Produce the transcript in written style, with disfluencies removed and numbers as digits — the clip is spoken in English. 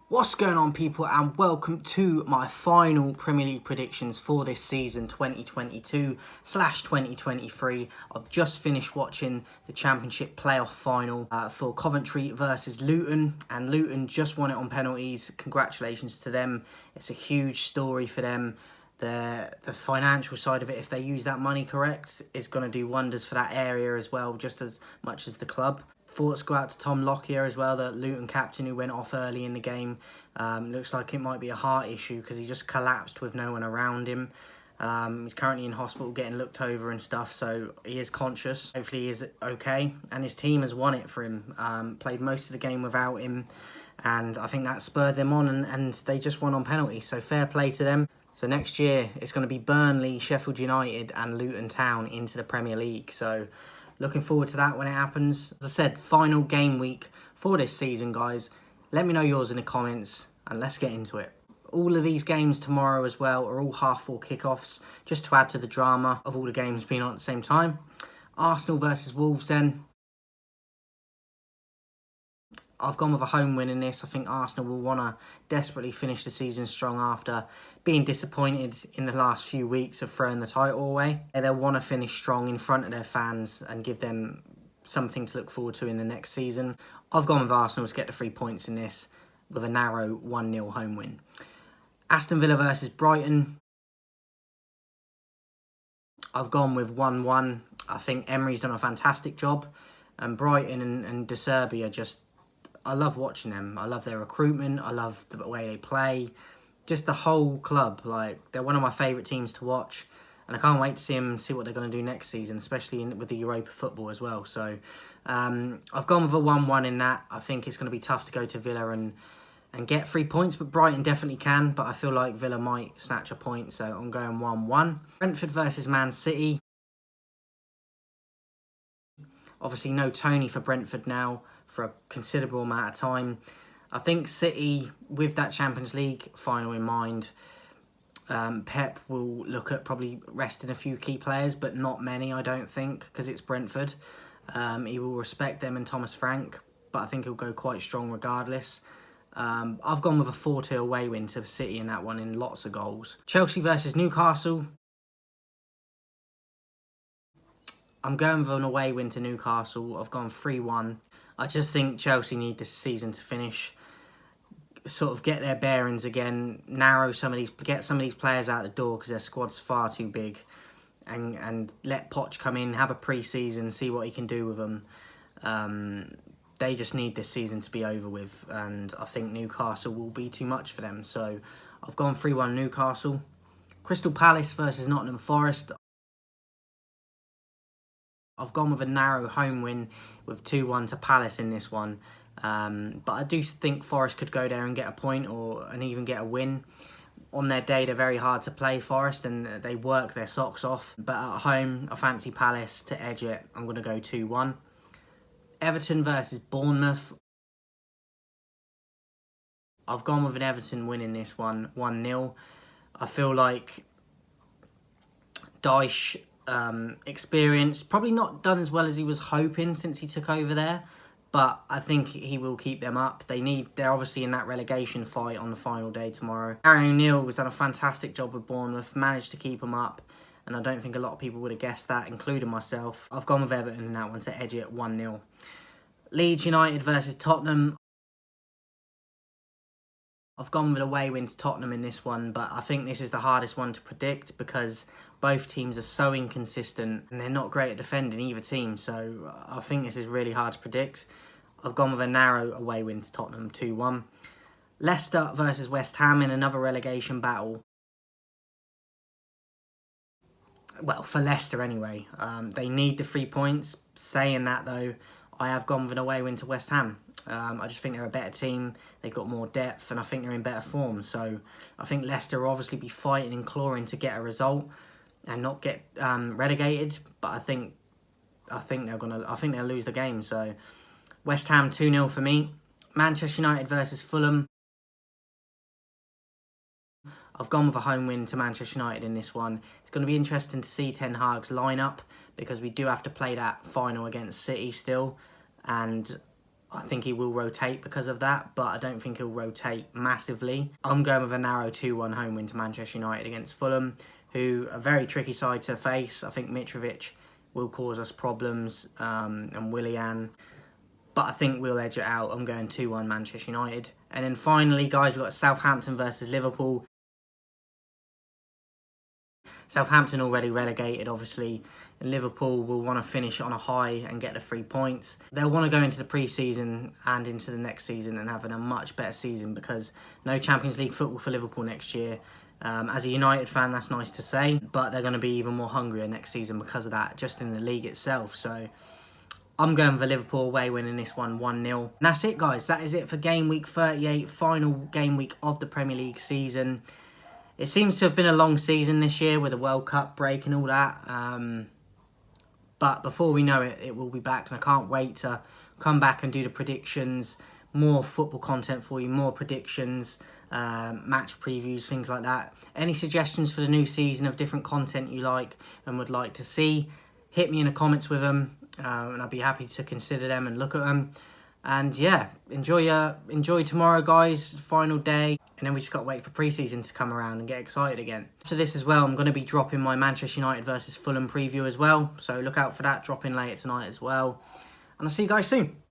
What's going on, people, and welcome to my final Premier League predictions for this season 2022/2023. I've just finished watching the Championship playoff final for Coventry versus Luton, and Luton just won it on penalties. Congratulations to them. It's a huge story for them. The financial side of it, if they use that money correct, is going to do wonders for that area as well, just as much as the club. Thoughts go out to Tom Lockyer as well, the Luton captain who went off early in the game. Looks like it might be a heart issue because he just collapsed with no one around him. He's currently in hospital getting looked over and stuff, so he is conscious. Hopefully he is okay, and his team has won it for him. Played most of the game without him, and I think that spurred them on, and they just won on penalties, so fair play to them. So next year, it's going to be Burnley, Sheffield United and Luton Town into the Premier League, so looking forward to that when it happens. As I said, final game week for this season, guys. Let me know yours in the comments, and let's get into it. All of these games tomorrow as well are all 4:30 kickoffs, just to add to the drama of all the games being on at the same time. Arsenal versus Wolves then. I've gone with a home win in this. I think Arsenal will want to desperately finish the season strong after being disappointed in the last few weeks of throwing the title away. They'll want to finish strong in front of their fans and give them something to look forward to in the next season. I've gone with Arsenal to get the 3 points in this with a narrow 1-0 home win. Aston Villa versus Brighton. I've gone with 1-1. I think Emery's done a fantastic job. And Brighton and De Zerbi are just... I love watching them. I love their recruitment. I love the way they play. Just the whole club. Like, they're one of my favourite teams to watch. And I can't wait to see what they're going to do next season, especially with the Europa football as well. So, I've gone with a 1-1 in that. I think it's going to be tough to go to Villa and get 3 points, but Brighton definitely can. But I feel like Villa might snatch a point, so I'm going 1-1. Brentford versus Man City. Obviously, no Tony for Brentford now for a considerable amount of time. I think City, with that Champions League final in mind, Pep will look at probably resting a few key players, but not many, I don't think, because it's Brentford. He will respect them and Thomas Frank, but I think he'll go quite strong regardless. I've gone with a 4-2 away win to City in that one in lots of goals. Chelsea versus Newcastle. I'm going with an away win to Newcastle. I've gone 3-1. I just think Chelsea need this season to finish, sort of get their bearings again, get some of these players out the door because their squad's far too big, and let Poch come in, have a pre-season, see what he can do with them. They just need this season to be over with, and I think Newcastle will be too much for them. So I've gone 3-1 Newcastle. Crystal Palace versus Nottingham Forest. I've gone with a narrow home win with 2-1 to Palace in this one. But I do think Forest could go there and get a point and even get a win. On their day, they're very hard to play, Forest, and they work their socks off. But at home, I fancy Palace to edge it. I'm going to go 2-1. Everton versus Bournemouth. I've gone with an Everton win in this one, 1-0. I feel like Dyche... experience, probably not done as well as he was hoping since he took over there, but I think he will keep them up. They're obviously in that relegation fight on the final day tomorrow. Aaron O'Neill has done a fantastic job with Bournemouth, managed to keep them up, and I don't think a lot of people would have guessed that, including myself. I've gone with Everton in that one to edge it 1-0. Leeds United versus Tottenham. I've gone with an away win to Tottenham in this one, but I think this is the hardest one to predict because both teams are so inconsistent and they're not great at defending either team, so I think this is really hard to predict. I've gone with a narrow away win to Tottenham, 2-1. Leicester versus West Ham in another relegation battle. Well, for Leicester anyway. They need the 3 points. Saying that though, I have gone with an away win to West Ham. I just think they're a better team. They've got more depth, and I think they're in better form. So I think Leicester will obviously be fighting and clawing to get a result and not get relegated. But I think they'll lose the game. So West Ham 2-0 for me. Manchester United versus Fulham. I've gone with a home win to Manchester United in this one. It's going to be interesting to see Ten Hag's lineup because we do have to play that final against City still, and I think he will rotate because of that, but I don't think he'll rotate massively. I'm going with a narrow 2-1 home win to Manchester United against Fulham, who are a very tricky side to face. I think Mitrovic will cause us problems, and Willian, but I think we'll edge it out. I'm going 2-1 Manchester United. And then finally, guys, we've got Southampton versus Liverpool. Southampton already relegated, obviously, and Liverpool will want to finish on a high and get the 3 points. They'll want to go into the pre-season and into the next season and having a much better season, because no Champions League football for Liverpool next year. As a United fan, that's nice to say, but they're going to be even more hungrier next season because of that, just in the league itself. So I'm going for Liverpool away, winning this one 1-0. And that's it, guys. That is it for game week 38, final game week of the Premier League season. It seems to have been a long season this year with the World Cup break and all that. But before we know it, it will be back. And I can't wait to come back and do the predictions, more football content for you, more predictions, match previews, things like that. Any suggestions for the new season of different content you like and would like to see, hit me in the comments with them. And I'll be happy to consider them and look at them. And yeah, enjoy tomorrow, guys. Final day. And then we just got to wait for pre-season to come around and get excited again. After this as well, I'm going to be dropping my Manchester United versus Fulham preview as well. So look out for that, dropping later tonight as well. And I'll see you guys soon.